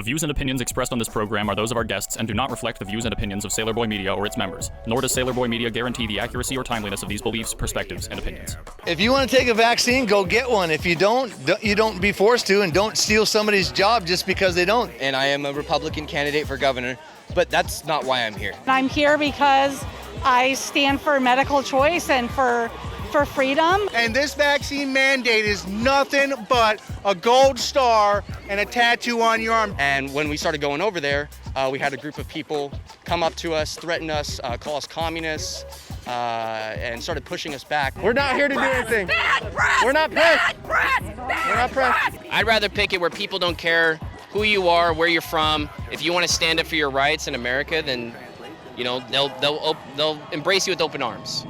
The views and opinions expressed on this program are those of our guests and do not reflect the views and opinions of Sailor Boy Media or its members, nor does Sailor Boy Media guarantee the accuracy or timeliness of these beliefs, perspectives, and opinions. If you want to take a vaccine, go get one. If you don't, you don't be forced to, and don't steal somebody's job just because they don't. And I am a Republican candidate for governor, but that's not why I'm here. I'm here because I stand for medical choice and for freedom. And this vaccine mandate is nothing but a gold star and a tattoo on your arm. And when we started going over there, we had a group of people come up to us, threaten us, call us communists, and started pushing us back. We're not here to do anything. We're not pressed. We're not pressed. I'd rather pick it where people don't care who you are, where you're from. If you want to stand up for your rights in America, then they'll embrace you with open arms.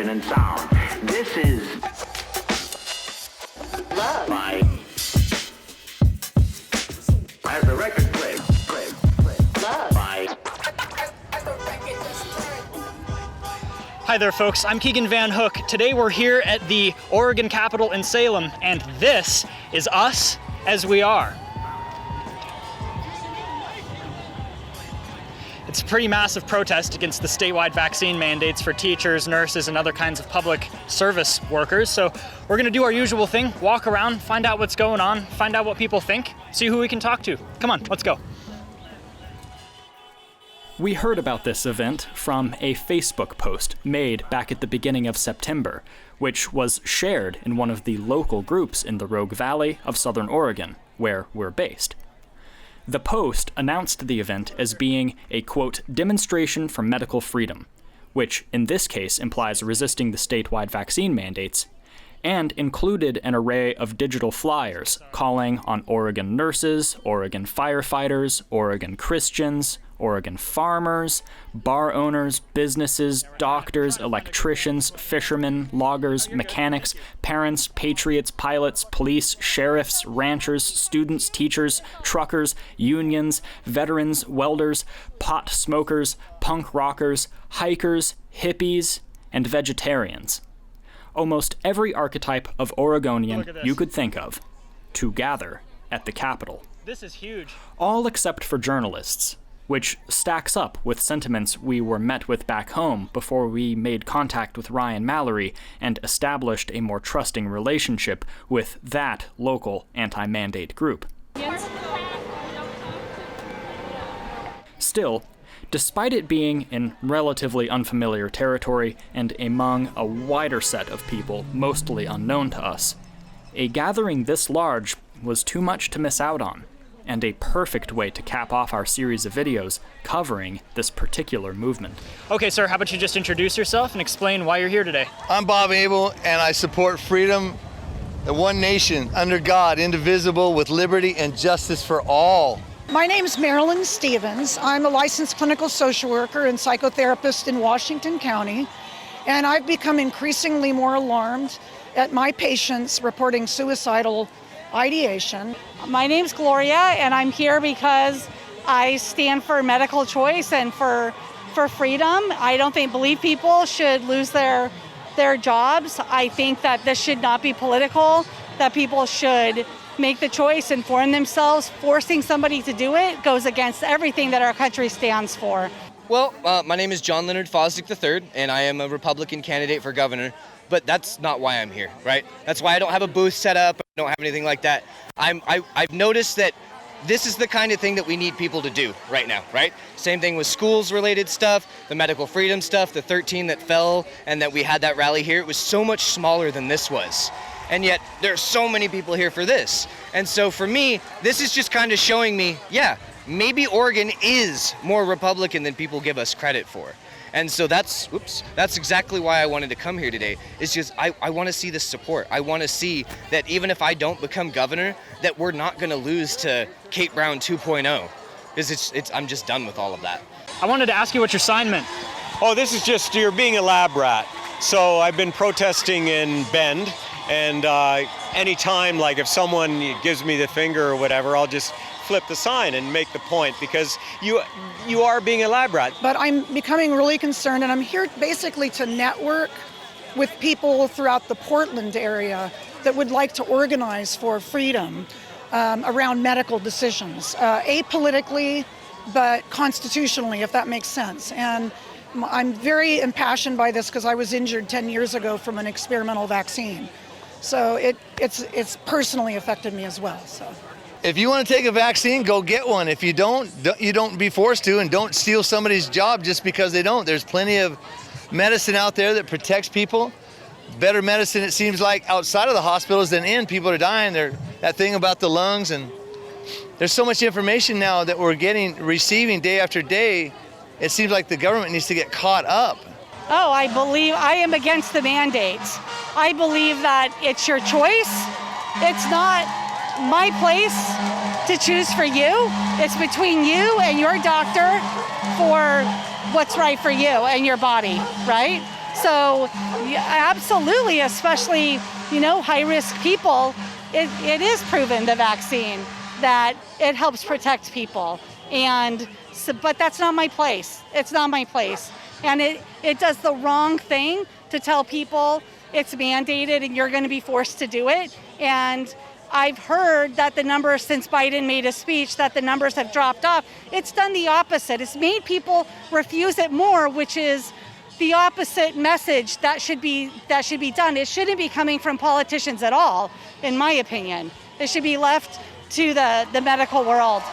And sound. This is love. As the record plays. Love. Hi there, folks. I'm Keegan Van Hook. Today we're here at the Oregon Capitol in Salem, and this is us as we are. It's a pretty massive protest against the statewide vaccine mandates for teachers, nurses, and other kinds of public service workers. So we're going to do our usual thing, walk around, find out what's going on, find out what people think, see who we can talk to. Come on, let's go. We heard about this event from a Facebook post made back at the beginning of September, which was shared in one of the local groups in the Rogue Valley of Southern Oregon, where we're based. The post announced the event as being a, quote, demonstration for medical freedom, which in this case implies resisting the statewide vaccine mandates, and included an array of digital flyers calling on Oregon nurses, Oregon firefighters, Oregon Christians, Oregon farmers, bar owners, businesses, doctors, electricians, fishermen, loggers, mechanics, parents, patriots, pilots, police, sheriffs, ranchers, students, teachers, truckers, unions, veterans, welders, pot smokers, punk rockers, hikers, hippies, and vegetarians. Almost every archetype of Oregonian you could think of to gather at the Capitol. This is huge. All except for journalists, which stacks up with sentiments we were met with back home before we made contact with Ryan Mallory and established a more trusting relationship with that local anti-mandate group. Yes. Still, despite it being in relatively unfamiliar territory and among a wider set of people mostly unknown to us, a gathering this large was too much to miss out on, and a perfect way to cap off our series of videos covering this particular movement. Okay, sir, how about you just introduce yourself and explain why you're here today? I'm Bob Abel, and I support freedom, the one nation, under God, indivisible, with liberty and justice for all. My name is Marilyn Stevens. I'm a licensed clinical social worker and psychotherapist in Washington County, and I've become increasingly more alarmed at my patients reporting suicidal ideation. My name's Gloria, and I'm here because I stand for medical choice and for freedom. I don't believe people should lose their jobs. I think that this should not be political, that people should make the choice, inform themselves. Forcing somebody to do it goes against everything that our country stands for. Well, my name is John Leonard Fosdick III, and I am a Republican candidate for governor, but that's not why I'm here, right? That's why I don't have a booth set up, I don't have anything like that. I've noticed that this is the kind of thing that we need people to do right now, right? Same thing with schools-related stuff, the medical freedom stuff, the 13 that fell, and that we had that rally here. It was so much smaller than this was. And yet, there are so many people here for this. And so for me, this is just kind of showing me, yeah, maybe Oregon is more Republican than people give us credit for. And so that's exactly why I wanted to come here today. It's just, I want to see this support. I want to see that even if I don't become governor, that we're not going to lose to Kate Brown 2.0. Because I'm just done with all of that. I wanted to ask you what your sign meant. Oh, this is just, you're being a lab rat. So I've been protesting in Bend, and anytime, like if someone gives me the finger or whatever, I'll just flip the sign and make the point, because you are being a lab rat. But I'm becoming really concerned, and I'm here basically to network with people throughout the Portland area that would like to organize for freedom around medical decisions, apolitically, but constitutionally, if that makes sense. And I'm very impassioned by this because I was injured 10 years ago from an experimental vaccine. So it's personally affected me as well. So, if you want to take a vaccine, go get one. If you don't be forced to, and don't steal somebody's job just because they don't. There's plenty of medicine out there that protects people. Better medicine, it seems like, outside of the hospitals than in. People are dying. That thing about the lungs, and there's so much information now that we're receiving day after day. It seems like the government needs to get caught up. Oh, I am against the mandates. I believe that it's your choice. It's not my place to choose for you. It's between you and your doctor for what's right for you and your body, right? So absolutely, especially, high-risk people, it is proven, the vaccine, that it helps protect people. But that's not my place. It's not my place. And it does the wrong thing to tell people it's mandated and you're going to be forced to do it. And I've heard that the numbers, since Biden made a speech, that the numbers have dropped off. It's done the opposite. It's made people refuse it more, which is the opposite message that should be done. It shouldn't be coming from politicians at all, in my opinion. It should be left to the medical world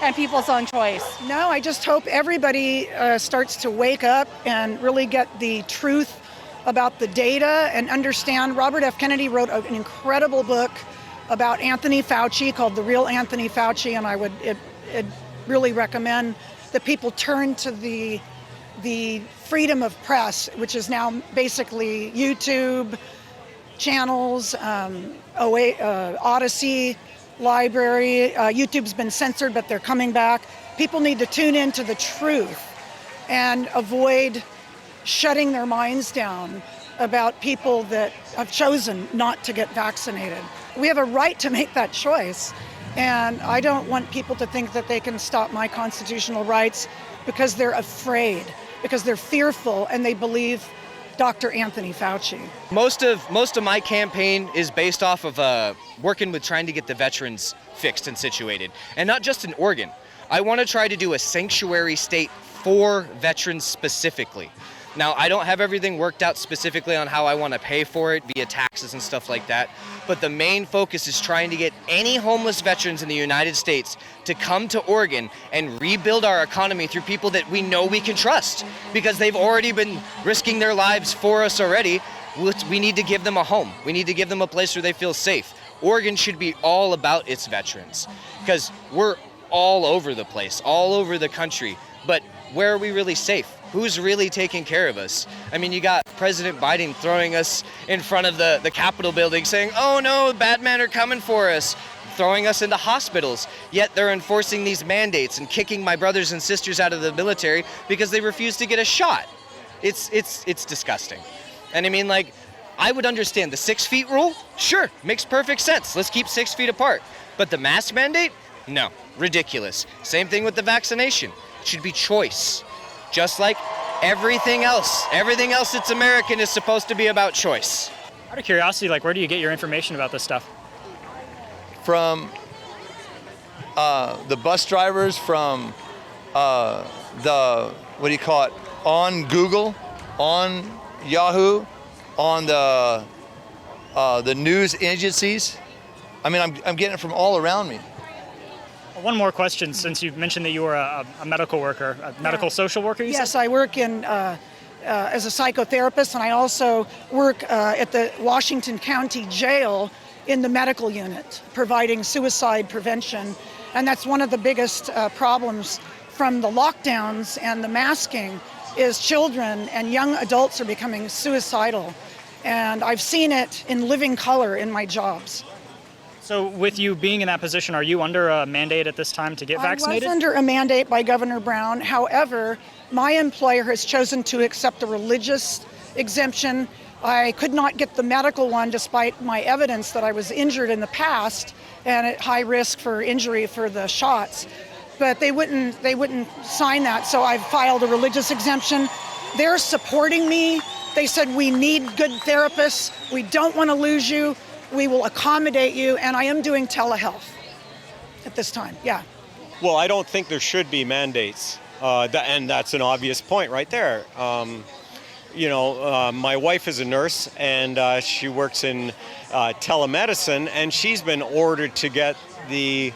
and people's own choice. No, I just hope everybody starts to wake up and really get the truth about the data and understand. Robert F. Kennedy wrote an incredible book about Anthony Fauci called The Real Anthony Fauci, and I would really recommend that people turn to the freedom of press, which is now basically YouTube channels, Odyssey, library. YouTube's been censored, but they're coming back. People need to tune into the truth and avoid shutting their minds down about people that have chosen not to get vaccinated. We have a right to make that choice, and I don't want people to think that they can stop my constitutional rights because they're afraid, because they're fearful, and they believe Dr. Anthony Fauci. Most of my campaign is based off of working with trying to get the veterans fixed and situated, and not just in Oregon. I want to try to do a sanctuary state for veterans specifically. Now, I don't have everything worked out specifically on how I want to pay for it via taxes and stuff like that, but the main focus is trying to get any homeless veterans in the United States to come to Oregon and rebuild our economy through people that we know we can trust, because they've already been risking their lives for us already. We need to give them a home. We need to give them a place where they feel safe. Oregon should be all about its veterans, because we're all over the place, all over the country, but where are we really safe? Who's really taking care of us? I mean, you got President Biden throwing us in front of the Capitol building saying, oh no, bad men are coming for us, throwing us into hospitals, yet they're enforcing these mandates and kicking my brothers and sisters out of the military because they refuse to get a shot. It's disgusting. And I mean, like, I would understand the 6 feet rule. Sure, makes perfect sense. Let's keep 6 feet apart. But the mask mandate? No, ridiculous. Same thing with the vaccination. It should be choice. Just like everything else. Everything else that's American is supposed to be about choice. Out of curiosity, like, where do you get your information about this stuff? From the bus drivers, from on Google, on Yahoo, on the news agencies. I mean, I'm getting it from all around me. One more question, since you mentioned that you were a medical worker, a medical social worker, you Yes, said? I work as a psychotherapist, and I also work at the Washington County Jail in the medical unit, providing suicide prevention. And that's one of the biggest problems from the lockdowns and the masking, is children and young adults are becoming suicidal. And I've seen it in living color in my jobs. So with you being in that position, are you under a mandate at this time to get vaccinated? I was under a mandate by Governor Brown. However, my employer has chosen to accept the religious exemption. I could not get the medical one despite my evidence that I was injured in the past and at high risk for injury for the shots. But they wouldn't sign that, so I've filed a religious exemption. They're supporting me. They said, we need good therapists. We don't want to lose you. We will accommodate you, and I am doing telehealth at this time, yeah. Well, I don't think there should be mandates, and that's an obvious point right there. My wife is a nurse, and she works in telemedicine, and she's been ordered to get the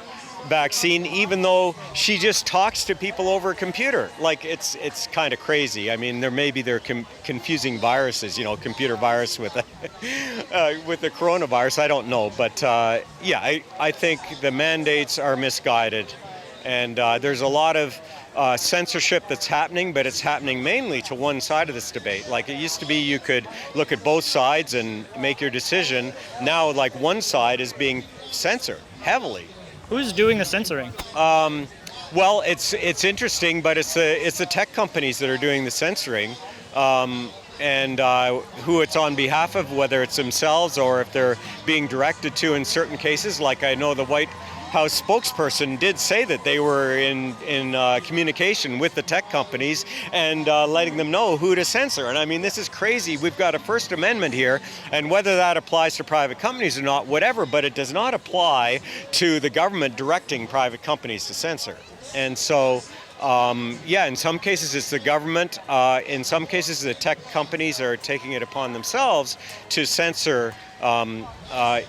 vaccine even though she just talks to people over a computer. Like, it's kind of crazy. I mean, they're confusing viruses, computer virus with with the coronavirus. I don't know, but I think the mandates are misguided, and there's a lot of censorship that's happening, but it's happening mainly to one side of this debate. Like, it used to be you could look at both sides and make your decision. Now, like, one side is being censored heavily. Who's doing the censoring? Well, it's interesting, but it's the tech companies that are doing the censoring, and who it's on behalf of, whether it's themselves or if they're being directed to in certain cases. Like, I know the White House spokesperson did say that they were in communication with the tech companies and letting them know who to censor. And I mean, this is crazy. We've got a First Amendment here, and whether that applies to private companies or not, whatever, but it does not apply to the government directing private companies to censor. And so, in some cases it's the government. In some cases the tech companies are taking it upon themselves to censor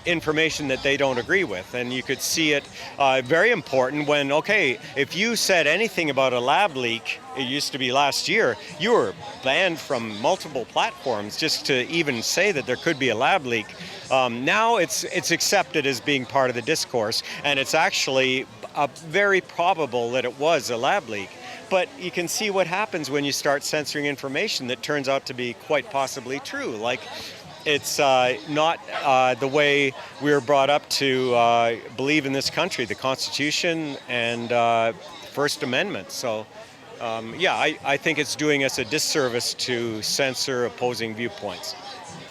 information that they don't agree with. And you could see it very important when, if you said anything about a lab leak, it used to be last year, you were banned from multiple platforms just to even say that there could be a lab leak. Now it's accepted as being part of the discourse, and it's actually very probable that it was a lab leak. But you can see what happens when you start censoring information that turns out to be quite possibly true. Like, it's not the way we were brought up to believe in this country, the Constitution and First Amendment. So, I think it's doing us a disservice to censor opposing viewpoints.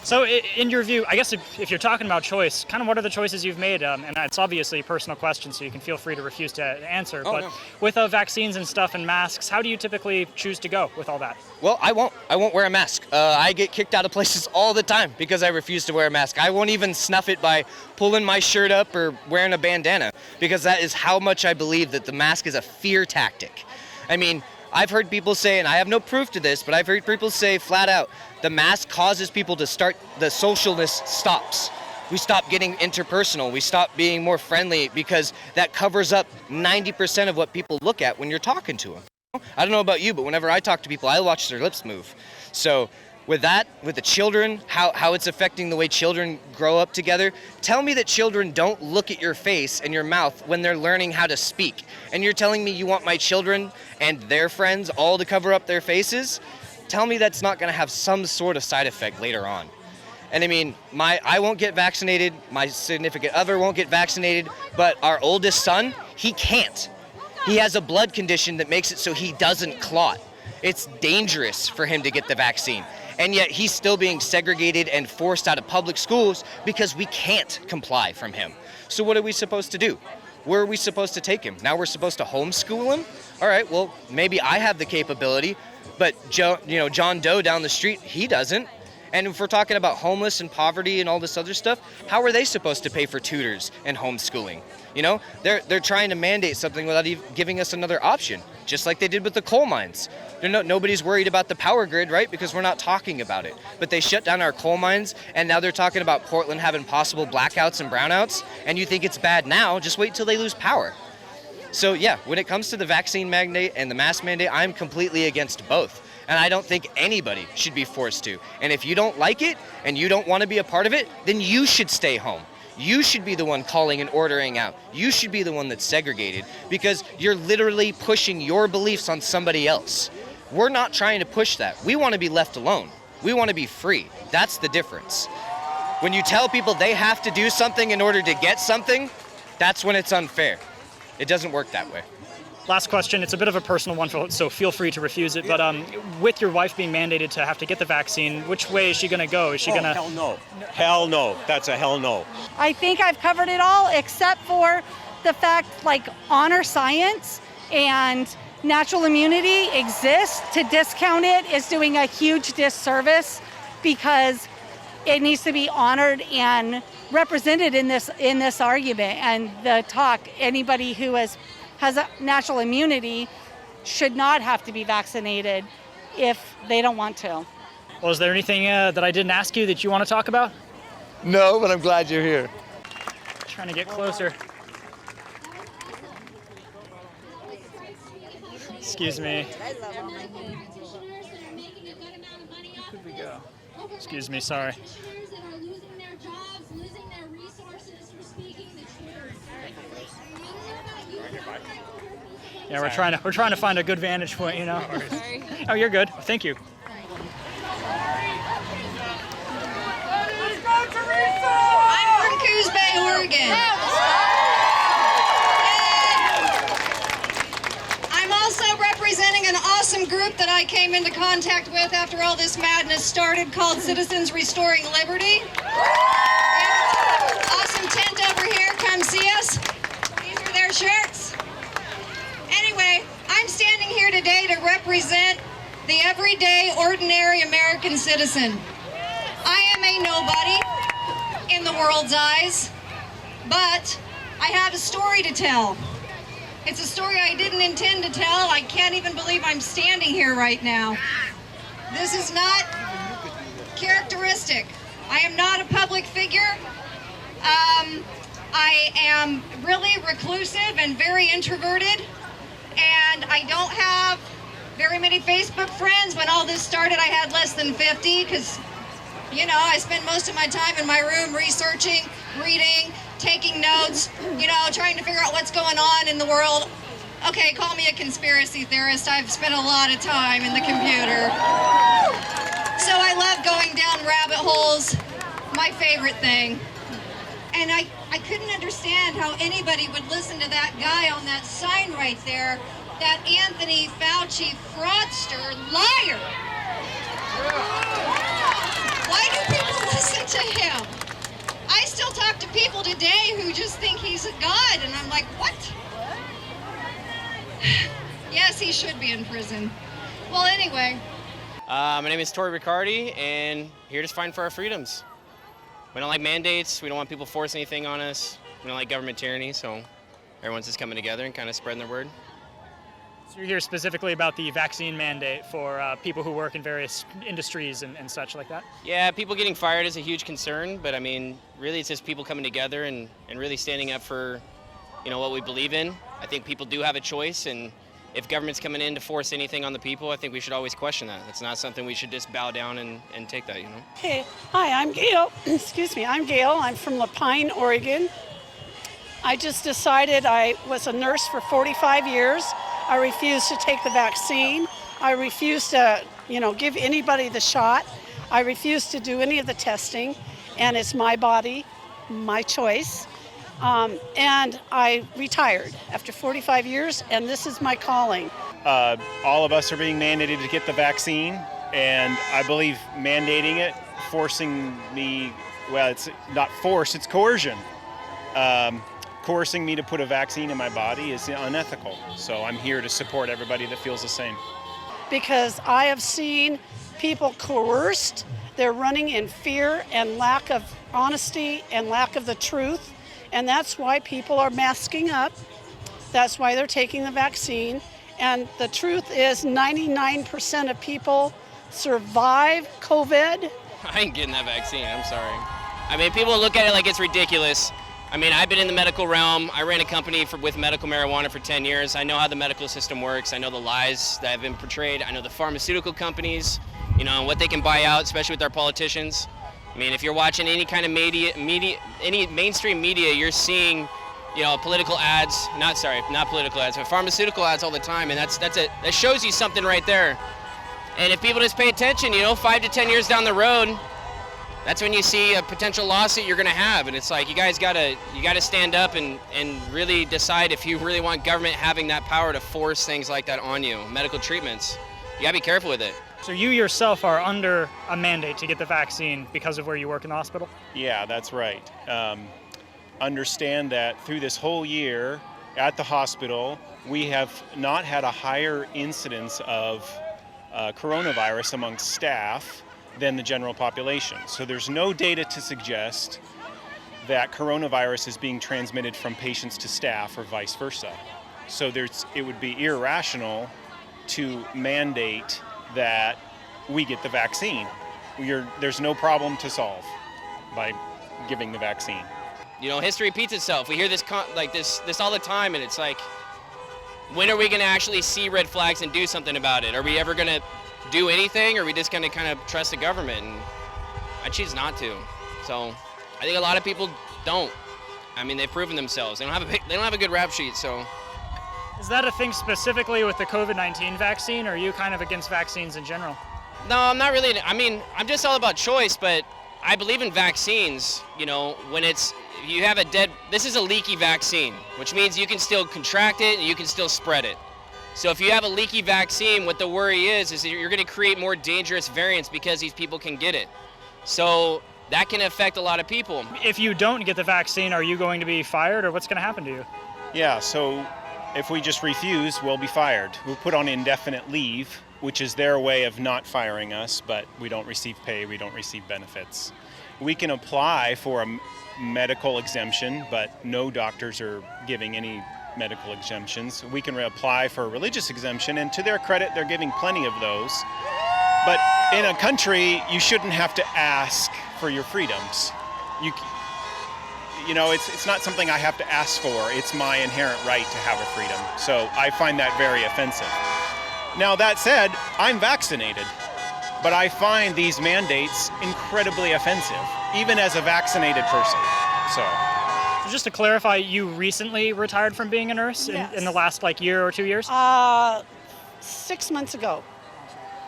So in your view, I guess if you're talking about choice, kind of what are the choices you've made? And it's obviously a personal question, so you can feel free to refuse to answer. But with vaccines and stuff and masks, how do you typically choose to go with all that? Well, I won't wear a mask. I get kicked out of places all the time because I refuse to wear a mask. I won't even snuff it by pulling my shirt up or wearing a bandana, because that is how much I believe that the mask is a fear tactic. I mean, I've heard people say, and I have no proof to this, but I've heard people say flat out, the mask causes people to start, the socialness stops. We stop getting interpersonal. We stop being more friendly because that covers up 90% of what people look at when you're talking to them. I don't know about you, but whenever I talk to people, I watch their lips move. So with that, with the children, how it's affecting the way children grow up together, tell me that children don't look at your face and your mouth when they're learning how to speak. And you're telling me you want my children and their friends all to cover up their faces? Tell me that's not going to have some sort of side effect later on. And I mean, I won't get vaccinated, my significant other won't get vaccinated, but our oldest son, he can't. He has a blood condition that makes it so he doesn't clot. It's dangerous for him to get the vaccine. And yet he's still being segregated and forced out of public schools because we can't comply from him. So what are we supposed to do? Where are we supposed to take him? Now we're supposed to homeschool him? All right, well, maybe I have the capability, but John Doe down the street, he doesn't. And if we're talking about homeless and poverty and all this other stuff, how are they supposed to pay for tutors and homeschooling? They're trying to mandate something without even giving us another option, just like they did with the coal mines. Nobody's worried about the power grid, right? Because we're not talking about it. But they shut down our coal mines, and now they're talking about Portland having possible blackouts and brownouts, and you think it's bad now, just wait till they lose power. So yeah, when it comes to the vaccine mandate and the mask mandate, I'm completely against both. And I don't think anybody should be forced to. And if you don't like it and you don't want to be a part of it, then you should stay home. You should be the one calling and ordering out. You should be the one that's segregated, because you're literally pushing your beliefs on somebody else. We're not trying to push that. We want to be left alone. We want to be free. That's the difference. When you tell people they have to do something in order to get something, that's when it's unfair. It doesn't work that way. Last question. It's a bit of a personal one, so feel free to refuse it. But with your wife being mandated to have to get the vaccine, which way is she going to go? Is she going to? Hell no. Hell no. That's a hell no. I think I've covered it all except for the fact like honor science and natural immunity exists. To discount it is doing a huge disservice because it needs to be honored and represented in this argument and the talk. Anybody who has a natural immunity should not have to be vaccinated if they don't want to. Well, is there anything that I didn't ask you that you want to talk about? No, but I'm glad you're here. Trying to get closer. Excuse me. Could we go? Excuse me, sorry. Yeah, we're trying to find a good vantage point, you know. Sorry. Oh, you're good. Thank you. I'm from Coos Bay, Oregon. I'm also representing an awesome group that I came into contact with after all this madness started called Citizens Restoring Liberty. Awesome tent over here. Come see us. These are their shirts. Anyway, I'm standing here today to represent the everyday, ordinary American citizen. I am a nobody in the world's eyes, but I have a story to tell. It's a story I didn't intend to tell. I can't even believe I'm standing here right now. This is not characteristic. I am not a public figure. I am really reclusive and very introverted, and I don't have very many Facebook friends. When all this started, I had less than 50 because, you know, I spend most of my time in my room researching, reading, taking notes, you know, trying to figure out what's going on in the world. Okay, call me a conspiracy theorist. I've spent a lot of time in the computer. So I love going down rabbit holes, my favorite thing. And I couldn't understand how anybody would listen to that guy on that sign right there, that Anthony Fauci fraudster liar. Why do people listen to him? I still talk to people today who just think he's a god, and I'm like, what? Yes, he should be in prison. Well, anyway. My name is Tori Riccardi, and here to fight for our freedoms. We don't like mandates. We don't want people forcing anything on us. We don't like government tyranny, so everyone's just coming together and kind of spreading their word. So you're here specifically about the vaccine mandate for people who work in various industries and such like that? Yeah, people getting fired is a huge concern, but I mean, really it's just people coming together and really standing up for, you know, what we believe in. I think people do have a choice, and if government's coming in to force anything on the people, I think we should always question that. It's not something we should just bow down and take that, you know? Hey, hi, I'm Gail. Excuse me, I'm Gail. I'm from La Pine, Oregon. I just decided I was a nurse for 45 years. I refused to take the vaccine. I refused to, give anybody the shot. I refused to do any of the testing, and it's my body, my choice. And I retired after 45 years, and this is my calling. All of us are being mandated to get the vaccine, and I believe mandating it, forcing me, well, it's not force, it's coercion. Coercing me to put a vaccine in my body is unethical. So I'm here to support everybody that feels the same. Because I have seen people coerced. They're running in fear and lack of honesty and lack of the truth. And that's why people are masking up. That's why they're taking the vaccine. And the truth is 99% of people survive COVID. I ain't getting that vaccine, I'm sorry. I mean, people look at it like it's ridiculous. I mean, I've been in the medical realm. I ran a company with medical marijuana for 10 years. I know how the medical system works. I know the lies that have been portrayed. I know the pharmaceutical companies, and what they can buy out, especially with our politicians. I mean, if you're watching any kind of media, any mainstream media, you're seeing, political ads. Not political ads, but pharmaceutical ads all the time, and that shows you something right there. And if people just pay attention, 5 to 10 years down the road, that's when you see a potential lawsuit you're going to have. And it's like, you guys gotta stand up and really decide if you really want government having that power to force things like that on you, medical treatments. You gotta be careful with it. So you yourself are under a mandate to get the vaccine because of where you work in the hospital? Yeah, that's right. Understand that through this whole year at the hospital, we have not had a higher incidence of coronavirus amongst staff than the general population. So there's no data to suggest that coronavirus is being transmitted from patients to staff or vice versa. So it would be irrational to mandate that we get the vaccine. There's no problem to solve by giving the vaccine. You know, history repeats itself. We hear this this all the time, and it's like, when are we going to actually see red flags and do something about it? Are we ever going to do anything, or are we just going to kind of trust the government? And I choose not to. So I think a lot of people don't. I mean, they've proven themselves. They don't have a good rap sheet. So. Is that a thing specifically with the COVID-19 vaccine, or are you kind of against vaccines in general? No, I'm not really. I mean, I'm just all about choice, but I believe in vaccines. You know, when you have this is a leaky vaccine, which means you can still contract it and you can still spread it. So if you have a leaky vaccine, what the worry is that you're going to create more dangerous variants because these people can get it. So that can affect a lot of people. If you don't get the vaccine, are you going to be fired, or what's going to happen to you? Yeah, so if we just refuse, we'll be fired. We're put on indefinite leave, which is their way of not firing us, but we don't receive pay, we don't receive benefits. We can apply for a medical exemption, but no doctors are giving any medical exemptions. We can apply for a religious exemption, and to their credit, they're giving plenty of those. But in a country, you shouldn't have to ask for your freedoms. You know, it's not something I have to ask for. It's my inherent right to have a freedom. So I find that very offensive. Now, that said, I'm vaccinated, but I find these mandates incredibly offensive, even as a vaccinated person. So just to clarify, you recently retired from being a nurse in the last year or 2 years? 6 months ago.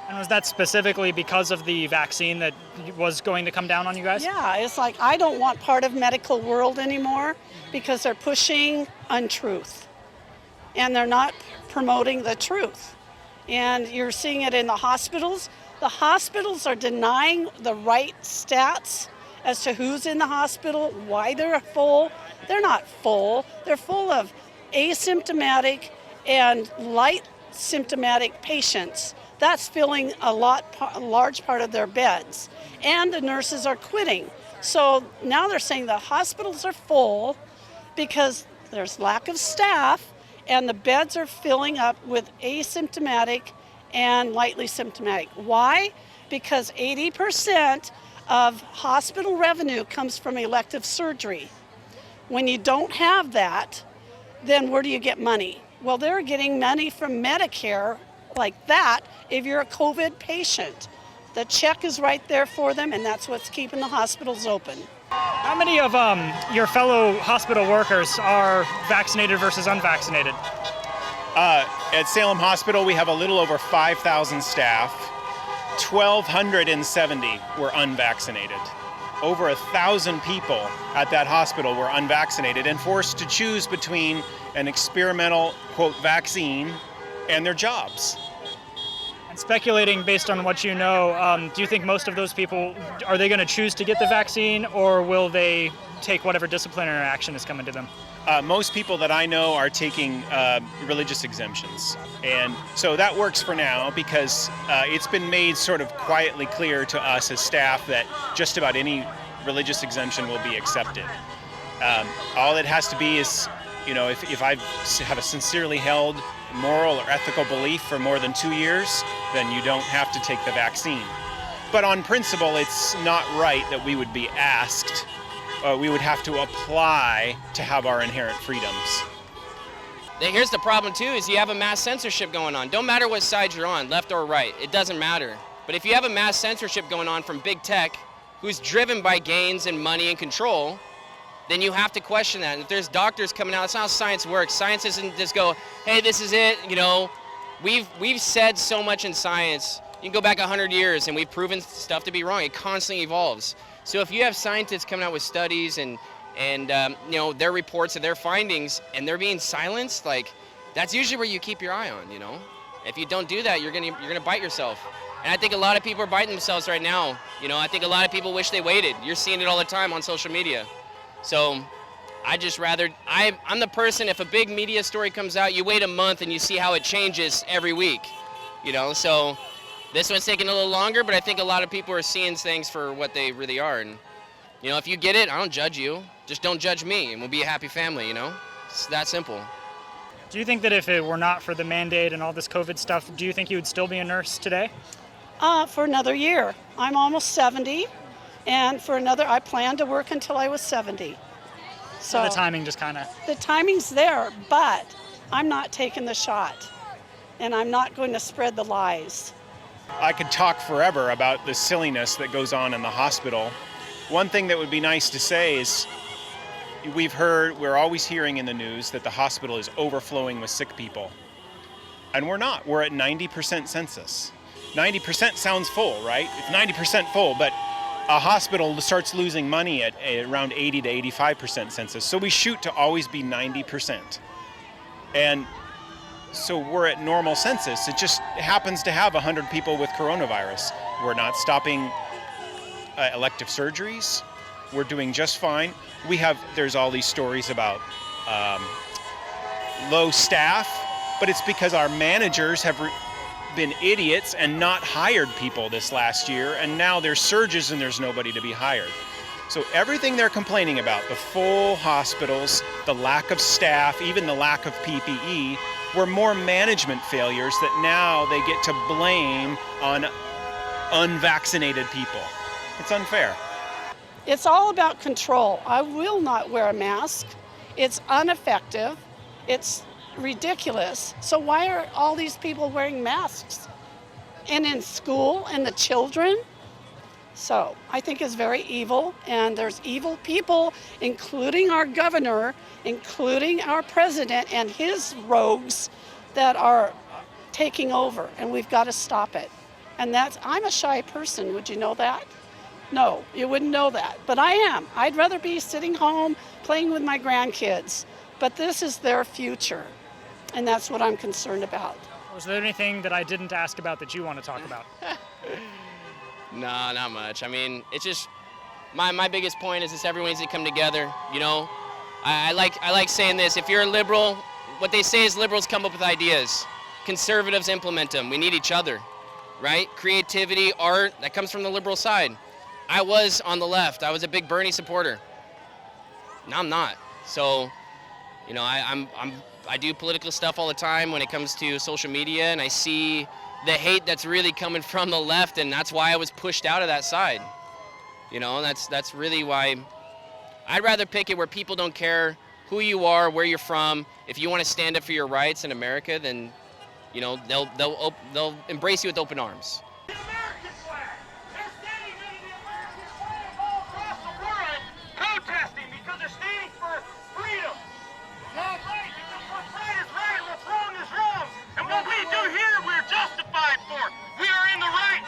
And was that specifically because of the vaccine that was going to come down on you guys? Yeah, it's like I don't want part of medical world anymore because they're pushing untruth and they're not promoting the truth. And you're seeing it in the hospitals. The hospitals are denying the right stats as to who's in the hospital, why they're full. They're not full. They're full of asymptomatic and light symptomatic patients. That's filling a large part of their beds. And the nurses are quitting. So now they're saying the hospitals are full because there's lack of staff and the beds are filling up with asymptomatic and lightly symptomatic. Why? Because 80% of hospital revenue comes from elective surgery. When you don't have that, then where do you get money? Well, they're getting money from Medicare like that if you're a COVID patient. The check is right there for them, and that's what's keeping the hospitals open. How many of your fellow hospital workers are vaccinated versus unvaccinated? At Salem Hospital, we have a little over 5,000 staff. 1,270 were unvaccinated. Over 1,000 people at that hospital were unvaccinated and forced to choose between an experimental, quote, vaccine and their jobs. And speculating based on what you know, do you think most of those people, are they going to choose to get the vaccine, or will they take whatever disciplinary action is coming to them? Most people that I know are taking religious exemptions. And so that works for now because it's been made sort of quietly clear to us as staff that just about any religious exemption will be accepted. All it has to be is, if I have a sincerely held moral or ethical belief for more than 2 years, then you don't have to take the vaccine. But on principle, it's not right that we would be asked, we would have to apply to have our inherent freedoms. Here's the problem too, is you have a mass censorship going on. Don't matter what side you're on, left or right, it doesn't matter. But if you have a mass censorship going on from big tech, who's driven by gains and money and control, then you have to question that. And if there's doctors coming out, that's not how science works. Science doesn't just go, hey, this is it, We've said so much in science. You can go back 100 years, and we've proven stuff to be wrong. It constantly evolves. So if you have scientists coming out with studies and you know, their reports of their findings, and they're being silenced, like, that's usually where you keep your eye on, you know? If you don't do that, you're gonna bite yourself. And I think a lot of people are biting themselves right now. You know, I think a lot of people wish they waited. You're seeing it all the time on social media. So I just rather, I'm the person, if a big media story comes out, you wait a month and you see how it changes every week, you know? So this one's taking a little longer, but I think a lot of people are seeing things for what they really are. And, you know, if you get it, I don't judge you. Just don't judge me, and we'll be a happy family, you know? It's that simple. Do you think that if it were not for the mandate and all this COVID stuff, do you think you would still be a nurse today? For another year. I'm almost 70, and I plan to work until I was 70. So the timing just kind of... The timing's there, but I'm not taking the shot, and I'm not going to spread the lies. I could talk forever about the silliness that goes on in the hospital. One thing that would be nice to say is we're always hearing in the news that the hospital is overflowing with sick people. And we're not. We're at 90% census. 90% sounds full, right? It's 90% full, but a hospital starts losing money at around 80 to 85% census. So we shoot to always be 90%. And so we're at normal census. It just happens to have 100 people with coronavirus. We're not stopping elective surgeries. We're doing just fine. There's all these stories about low staff, but it's because our managers have been idiots and not hired people this last year, and now there's surges and there's nobody to be hired. So everything they're complaining about, the full hospitals, the lack of staff, even the lack of PPE, were more management failures that now they get to blame on unvaccinated people. It's unfair. It's all about control. I will not wear a mask. It's ineffective. It's ridiculous. So why are all these people wearing masks? And in school, and the children? So I think it's very evil, and there's evil people, including our governor, including our president and his rogues that are taking over, and we've got to stop it. And I'm a shy person, would you know that? No, you wouldn't know that, but I am. I'd rather be sitting home playing with my grandkids, but this is their future, and that's what I'm concerned about. Was there anything that I didn't ask about that you want to talk about? No, not much. I mean, it's just my biggest point is just everyone needs to come together. You know, I like saying this. If you're a liberal, what they say is liberals come up with ideas, conservatives implement them. We need each other, right? Creativity, art, that comes from the liberal side. I was on the left. I was a big Bernie supporter. Now I'm not. So, you know, I do political stuff all the time when it comes to social media, and I see the hate that's really coming from the left, and that's why I was pushed out of that side. You know, that's really why I'd rather pick it where people don't care who you are, where you're from. If you want to stand up for your rights in America, then, you know, they'll embrace you with open arms. Protesting because they're standing for freedom. That's right, because what's right is right, what's wrong is wrong. And what we do here, we're justified for. We are in the right.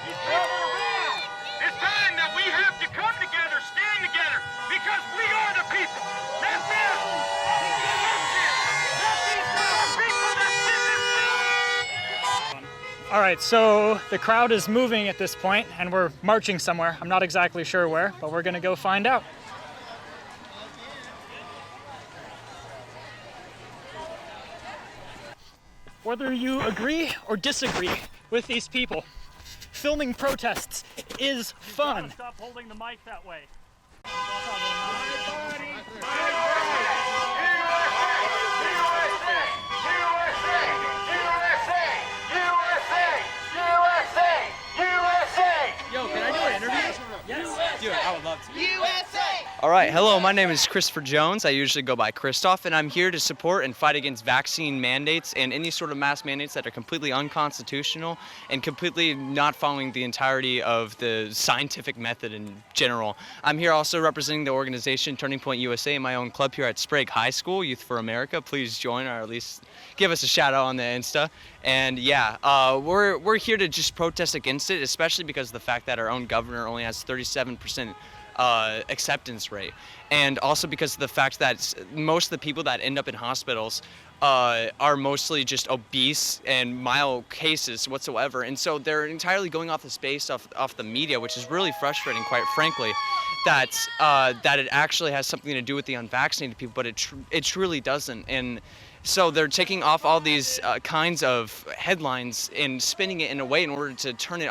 These people are wrong. It's time that we have to come together, stand together, because we are the people. That's it. All right, so the crowd is moving at this point, and we're marching somewhere. I'm not exactly sure where, but we're gonna go find out. Whether you agree or disagree with these people, filming protests is fun. Stop holding the mic that way. Yo, can I do an interview? Yes. Do it. I would love to. USA! All right, hello, my name is Christopher Jones. I usually go by Christoph, and I'm here to support and fight against vaccine mandates and any sort of mass mandates that are completely unconstitutional and completely not following the entirety of the scientific method in general. I'm here also representing the organization Turning Point USA and my own club here at Sprague High School, Youth for America. Please join, or at least give us a shout out on the Insta. And yeah, we're here to just protest against it, especially because of the fact that our own governor only has 37% acceptance rate, and also because of the fact that most of the people that end up in hospitals are mostly just obese and mild cases whatsoever, and so they're entirely going off the space off the media, which is really frustrating, quite frankly, that it actually has something to do with the unvaccinated people, but it truly doesn't. And so they're taking off all these kinds of headlines and spinning it in a way in order to turn it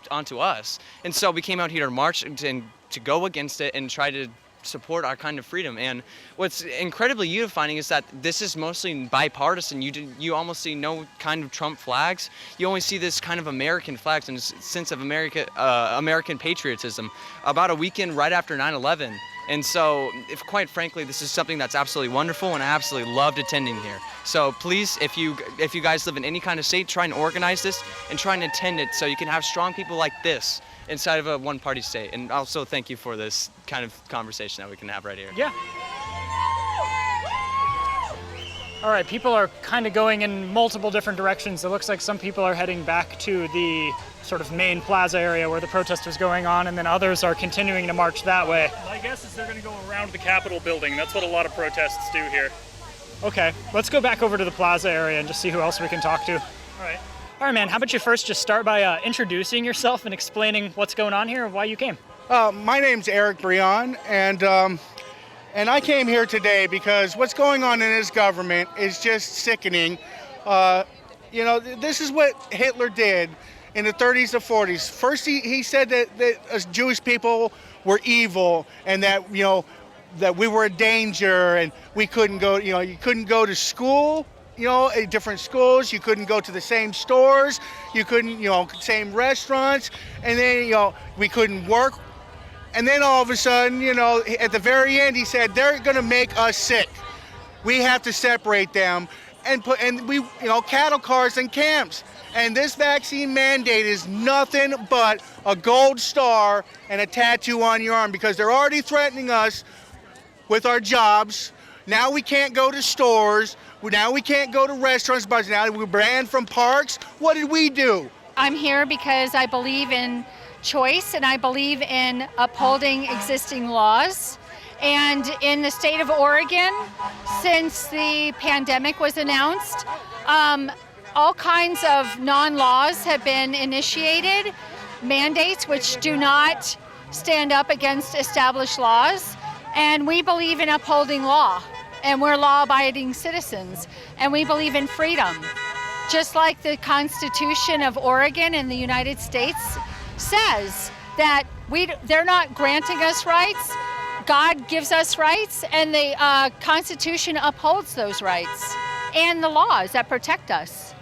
onto us. And so we came out here to march and to go against it and try to support our kind of freedom. And what's incredibly unifying is that this is mostly bipartisan. You almost see no kind of Trump flags. You only see this kind of American flags and sense of American patriotism about a weekend right after 9/11. And so, quite frankly, this is something that's absolutely wonderful, and I absolutely loved attending here. So please, if you guys live in any kind of state, try and organize this and try and attend it so you can have strong people like this inside of a one-party state. And also thank you for this kind of conversation that we can have right here. Yeah. All right, people are kind of going in multiple different directions. It looks like some people are heading back to the sort of main plaza area where the protest was going on, and then others are continuing to march that way. My guess is they're going to go around the Capitol building. That's what a lot of protests do here. Okay, let's go back over to the plaza area and just see who else we can talk to. All right. All right, man, how about you first just start by introducing yourself and explaining what's going on here and why you came? My name's Eric Brion, and I came here today because what's going on in this government is just sickening. This is what Hitler did in the 30s and 40s. First, he said that Jewish people were evil and that, that we were a danger and we couldn't go, you couldn't go to school, at different schools. You couldn't go to the same stores. You couldn't, same restaurants. And then, we couldn't work. And then all of a sudden, at the very end, he said, they're going to make us sick. We have to separate them and we, cattle cars and camps. And this vaccine mandate is nothing but a gold star and a tattoo on your arm because they're already threatening us with our jobs. Now we can't go to stores. Now we can't go to restaurants, but now we're banned from parks. What did we do? I'm here because I believe in choice and I believe in upholding existing laws. And in the state of Oregon, since the pandemic was announced, all kinds of non-laws have been initiated, mandates which do not stand up against established laws. And we believe in upholding law, and we're law-abiding citizens, and we believe in freedom. Just like the Constitution of Oregon and the United States says that they're not granting us rights, God gives us rights, and the Constitution upholds those rights and the laws that protect us.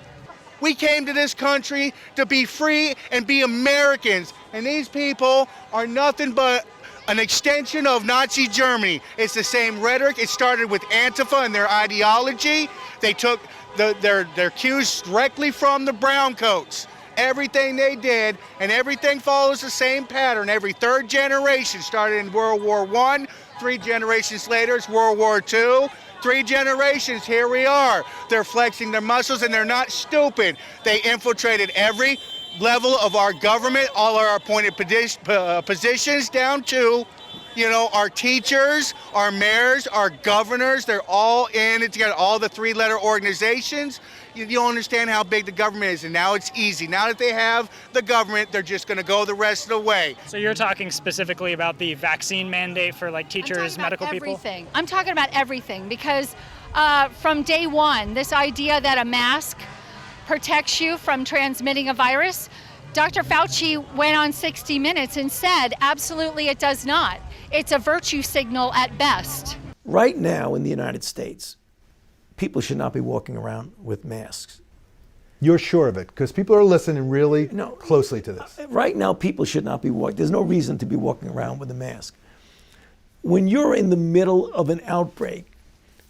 We came to this country to be free and be Americans, and these people are nothing but an extension of Nazi Germany. It's the same rhetoric. It started with Antifa and their ideology. They took their cues directly from the browncoats. Everything they did, and everything follows the same pattern. Every third generation started in World War I. 3 generations later, it's World War II. 3 generations, here we are. They're flexing their muscles, and they're not stupid. They infiltrated every level of our government, all our appointed positions, down to, our teachers, our mayors, our governors. They're all in it together, all the 3-letter organizations. You don't understand how big the government is, and now it's easy. Now that they have the government, they're just going to go the rest of the way. So you're talking specifically about the vaccine mandate for teachers, medical people? I'm talking about everything because from day one, this idea that a mask protects you from transmitting a virus, Dr. Fauci went on 60 Minutes and said, absolutely it does not. It's a virtue signal at best. Right now in the United States, people should not be walking around with masks. You're sure of it? Because people are listening really closely to this. Right now, people should not be walking. There's no reason to be walking around with a mask. when you're in the middle of an outbreak,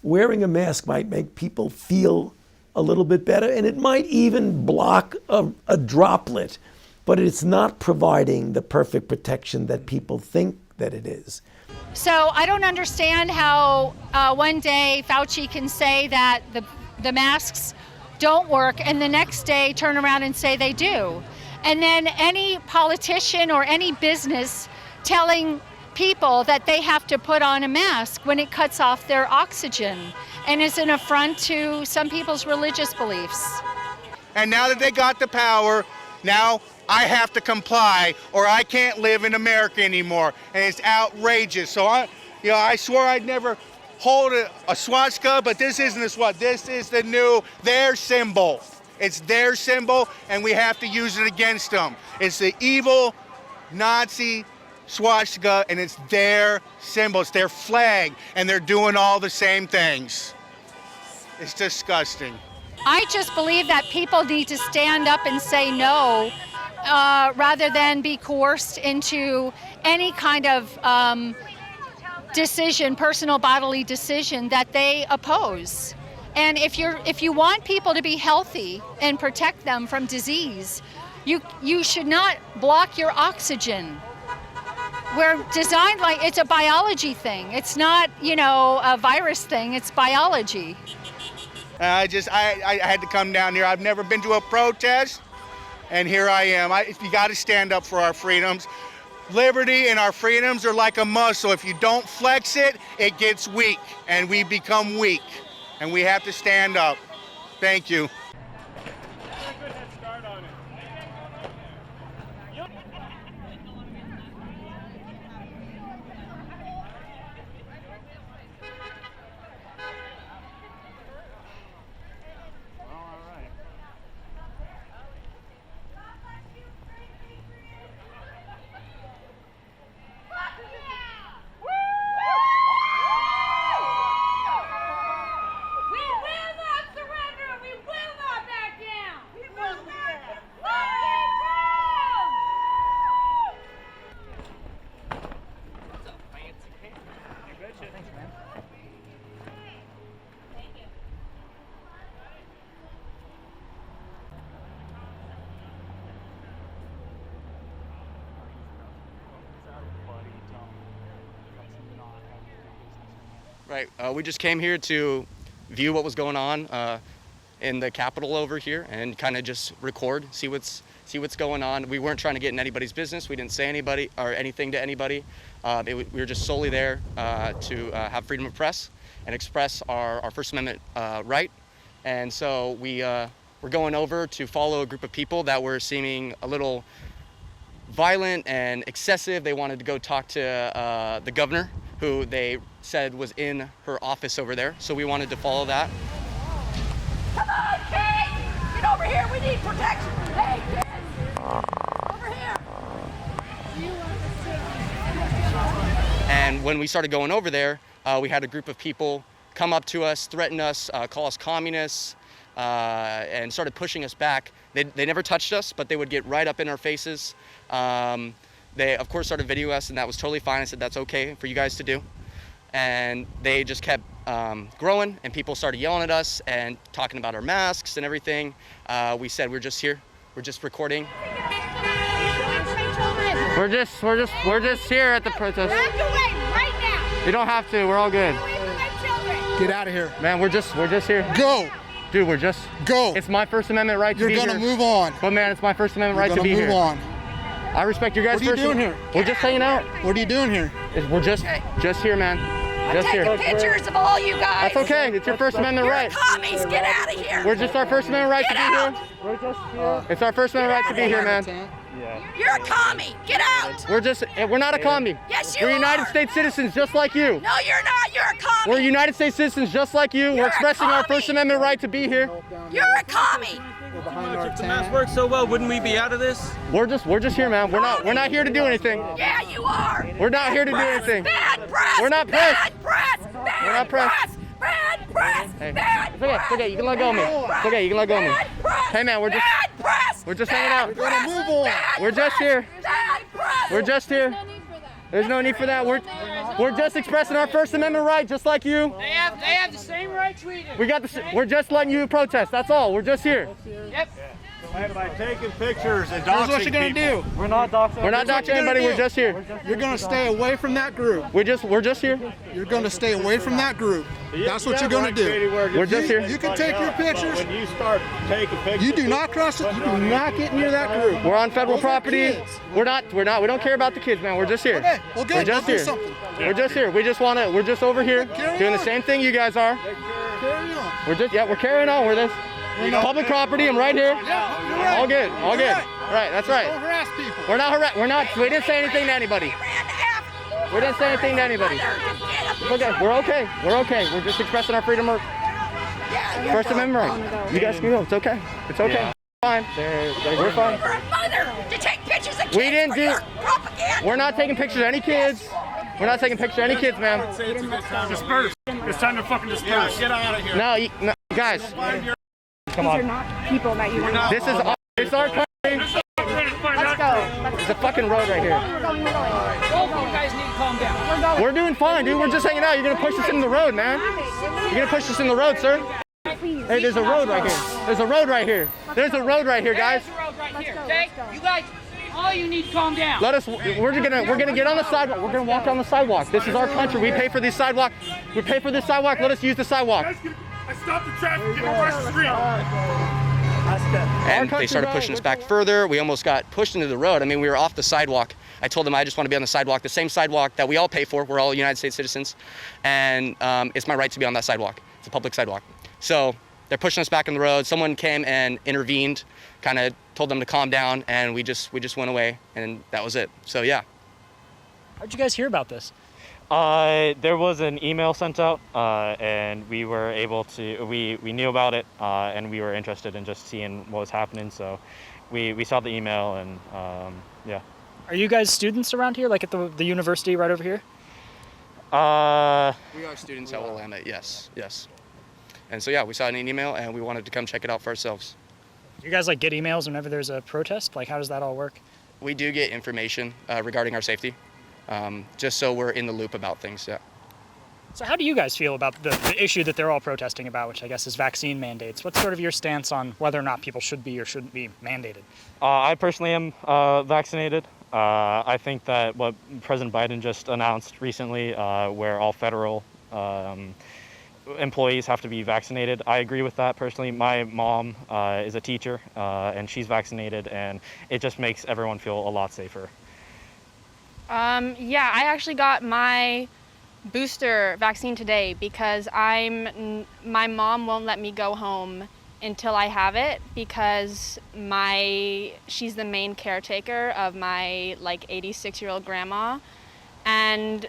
wearing a mask might make people feel a little bit better, and it might even block a droplet, but it's not providing the perfect protection that people think that it is. So I don't understand how one day Fauci can say that the masks don't work and the next day turn around and say they do. And then any politician or any business telling people that they have to put on a mask when it cuts off their oxygen and is an affront to some people's religious beliefs. And now that they got the power, now I have to comply or I can't live in America anymore. And it's outrageous. So I swore I'd never hold a swastika, but this isn't a swastika. This is their symbol. It's their symbol, and we have to use it against them. It's the evil Nazi swastika, and it's their symbol. It's their flag, and they're doing all the same things. It's disgusting. I just believe that people need to stand up and say no, rather than be coerced into any kind of decision, personal bodily decision that they oppose. And if you want people to be healthy and protect them from disease, you should not block your oxygen. We're designed like it's a biology thing. It's not, a virus thing. It's biology. I had to come down here. I've never been to a protest, and here I am. You got to stand up for our freedoms. Liberty and our freedoms are like a muscle. If you don't flex it, it gets weak, and we become weak. And we have to stand up. Thank you. Right. We just came here to view what was going on in the Capitol over here and kind of just record, see what's going on. We weren't trying to get in anybody's business. We didn't say anything to anybody. We were just solely there to have freedom of press and express our First Amendment right. And so we're going over to follow a group of people that were seeming a little violent and excessive. They wanted to go talk to the governor, who they said was in her office over there. So we wanted to follow that. Come on, kids! Get over here, we need protection! Hey, kids! Over here! And when we started going over there, we had a group of people come up to us, threaten us, call us communists, and started pushing us back. They never touched us, but they would get right up in our faces. They, of course, started videoing us, and that was totally fine. I said, that's okay for you guys to do. And they just kept growing, and people started yelling at us and talking about our masks and everything. We said, we're just here. We're just recording. We're just here at the protest. Back away right now! You don't have to. We're all good. Get out of here. Man, we're just here. Go! Dude, we're just... Go! It's my First Amendment right to be here. You're gonna move on. But man, it's my First Amendment right to be here. Move on. I respect your guys' What are you doing here? We're just hanging out. What are you doing here? We're just here, man. I'm taking pictures of all you guys. That's okay. It's your First Amendment right. Commies, get out of here. We're just our First Amendment right to be here. We're just here. It's our First Amendment right to be here, man. Yeah. You're a commie. Get out. We're not a commie. Yes, you We're are. United States citizens just like you. No, you're not. You're a commie. We're United States citizens just like you. We're expressing our First Amendment right to be here. You're a commie. If the mask works so well, wouldn't we be out of this? We're just here, man. We're not here to do anything. Yeah, you are. We're not here to do anything. Bad press. We're not pressed. Bad press. Bad We're not pressed. press. Bad press. Hey. Bad press. It's okay. You can let go of me. It's okay. You can let go of me. Bad press. Hey, man, we're just hanging out. We're gonna move on. We're just here. Bad press. We're just here. There's no need for that. We're just expressing our First Amendment right, just like you. They have the same rights we do. We got we're just letting you protest. That's all. We're just here. Yep. By taking pictures and Here's what you're gonna do. We're not doxing. We're not doxing anybody. We're just here. You're gonna stay away from that group. We're just here. You're gonna stay away from that group. That's what you're gonna do. We're just here. You can take your pictures. When you start taking pictures, You do not cross it. You do not get near that group. We're on federal Those are property. kids. We're not. We don't care about the kids, man. We're just here. Okay, well, good. We're just Go do here. something. We're just here. We're just over here Carry doing on. the same thing you guys are. Carry on. We're carrying on. We're this public property. I'm right here. Yeah, you're right. All good. All good. You're Right. That's right. Don't harass people. We're not. We didn't say anything to anybody. We didn't say anything to anybody. It's okay. We're okay. We're okay. We're just expressing our freedom of First Amendment right. You guys can go. It's okay. It's okay. Yeah. Fine. We're fine. For a mother to take pictures of kids We didn't for do. your propaganda. We're not taking pictures of any kids. We're not taking pictures of any kids, ma'am. Disperse. It's time to fucking disperse. get out of here. No, guys. Come These are on. not people that you want to. This is our country. Let's go. There's a fucking road right here. We're going. We're going. Both of you guys need to calm down. We're going. We're doing fine, dude. We're just hanging out. You're gonna push us into the road, man. You're gonna push us in the road, sir. Please. Hey, there's a road right here. There's a road right here. There's a road right here, guys. There's the road right here, okay? You guys, all you need to calm down. Let us. We're gonna get on the sidewalk. We're gonna walk on the sidewalk. This is our country. We pay for this sidewalk. We pay for this sidewalk. Let us use the sidewalk. I stopped the traffic in the West Street. And they started pushing us back further. We almost got pushed into the road. I mean, we were off the sidewalk. I told them I just want to be on the sidewalk, the same sidewalk that we all pay for. We're all United States citizens. And it's my right to be on that sidewalk. It's a public sidewalk. So they're pushing us back on the road. Someone came and intervened, kind of told them to calm down, and we just went away, and that was it. So yeah. How'd you guys hear about this? There was an email sent out, and we were able to, we knew about it, and we were interested in just seeing what was happening, so we saw the email, and yeah. Are you guys students around here, like at the university right over here? We are students at Willamette, yes. And so yeah, we saw an email, and we wanted to come check it out for ourselves. Do you guys like get emails whenever there's a protest? Like how does that all work? We do get information regarding our safety, just so we're in the loop about things, yeah. So how do you guys feel about the issue that they're all protesting about, which I guess is vaccine mandates? What's sort of your stance on whether or not people should be or shouldn't be mandated? I personally am vaccinated. I think that what President Biden just announced recently, where all federal employees have to be vaccinated, I agree with that personally. My mom is a teacher, and she's vaccinated, and it just makes everyone feel a lot safer. Yeah, I actually got my booster vaccine today because my mom won't let me go home until I have it because she's the main caretaker of my 86-year-old grandma, and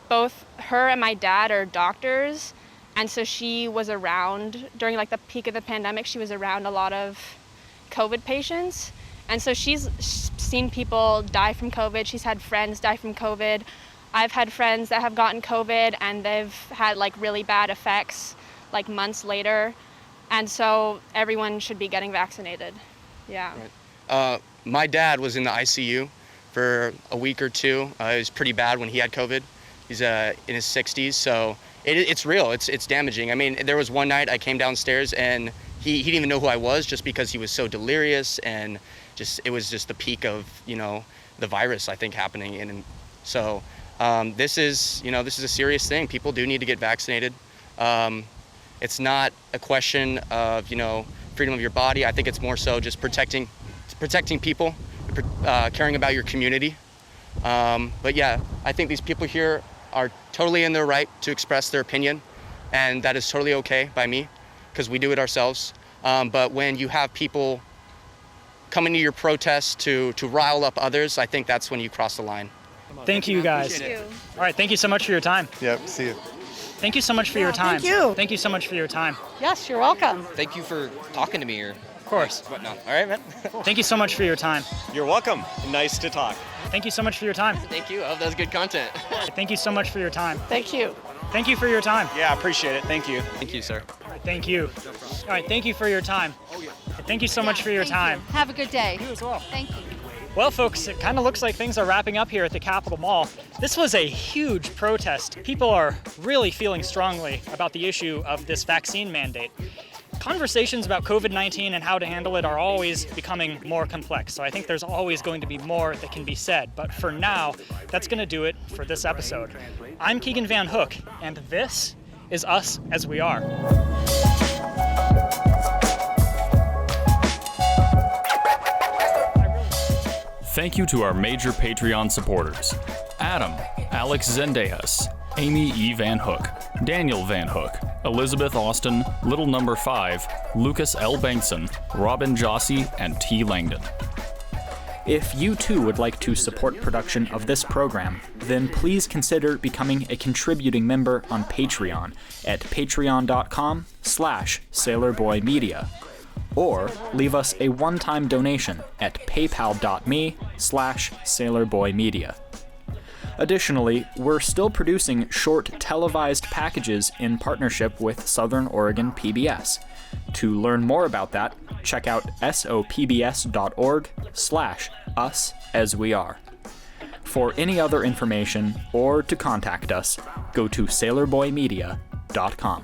both her and my dad are doctors, and so she was around during the peak of the pandemic. She was around a lot of COVID patients. And so she's seen people die from COVID. She's had friends die from COVID. I've had friends that have gotten COVID and they've had really bad effects months later. And so everyone should be getting vaccinated. Yeah. Right. My dad was in the ICU for a week or two. It was pretty bad when he had COVID. He's in his 60s, so it's real. It's damaging. I mean, there was one night I came downstairs and he didn't even know who I was just because he was so delirious, and it was just the peak of the virus, I think, happening. And so this is a serious thing. People do need to get vaccinated. It's not a question of freedom of your body. I think it's more so just protecting people, caring about your community. But yeah, I think these people here are totally in their right to express their opinion, and that is totally okay by me because we do it ourselves. But when you have people coming to your protests to rile up others, I think that's when you cross the line. Thank you, guys. Thank you. All right, thank you so much for your time. Yep, see you. Thank you so much for your time. Thank you. Thank you so much for your time. Yes, you're welcome. Thank you for talking to me here. Of course. Whatnot. All right, man. Thank you so much for your time. You're welcome. Nice to talk. Thank you so much for your time. Thank you. I hope that was good content. Thank you so much for your time. Thank you. Thank you for your time. Yeah, I appreciate it. Thank you. Thank you, sir. All right, thank you. All right, thank you for your time. Thank you so much for your time. Have a good day. You as well. Thank you. Well, folks, it kind of looks like things are wrapping up here at the Capitol Mall. This was a huge protest. People are really feeling strongly about the issue of this vaccine mandate. Conversations about COVID-19 and how to handle it are always becoming more complex, so I think there's always going to be more that can be said. But for now, that's going to do it for this episode. I'm Keegan Van Hook, and this is Us As We Are. Thank you to our major Patreon supporters: Adam, Alex Zendejas, Amy E. Van Hook, Daniel Van Hook, Elizabeth Austin, Little Number 5, Lucas L. Bankson, Robin Jossie, and T. Langdon. If you too would like to support production of this program, then please consider becoming a contributing member on Patreon at patreon.com/SailorBoyMedia, or leave us a one-time donation at paypal.me/SailorBoyMedia. Additionally, we're still producing short televised packages in partnership with Southern Oregon PBS. To learn more about that, check out sopbs.org/usasweare. For any other information or to contact us, go to sailorboymedia.com.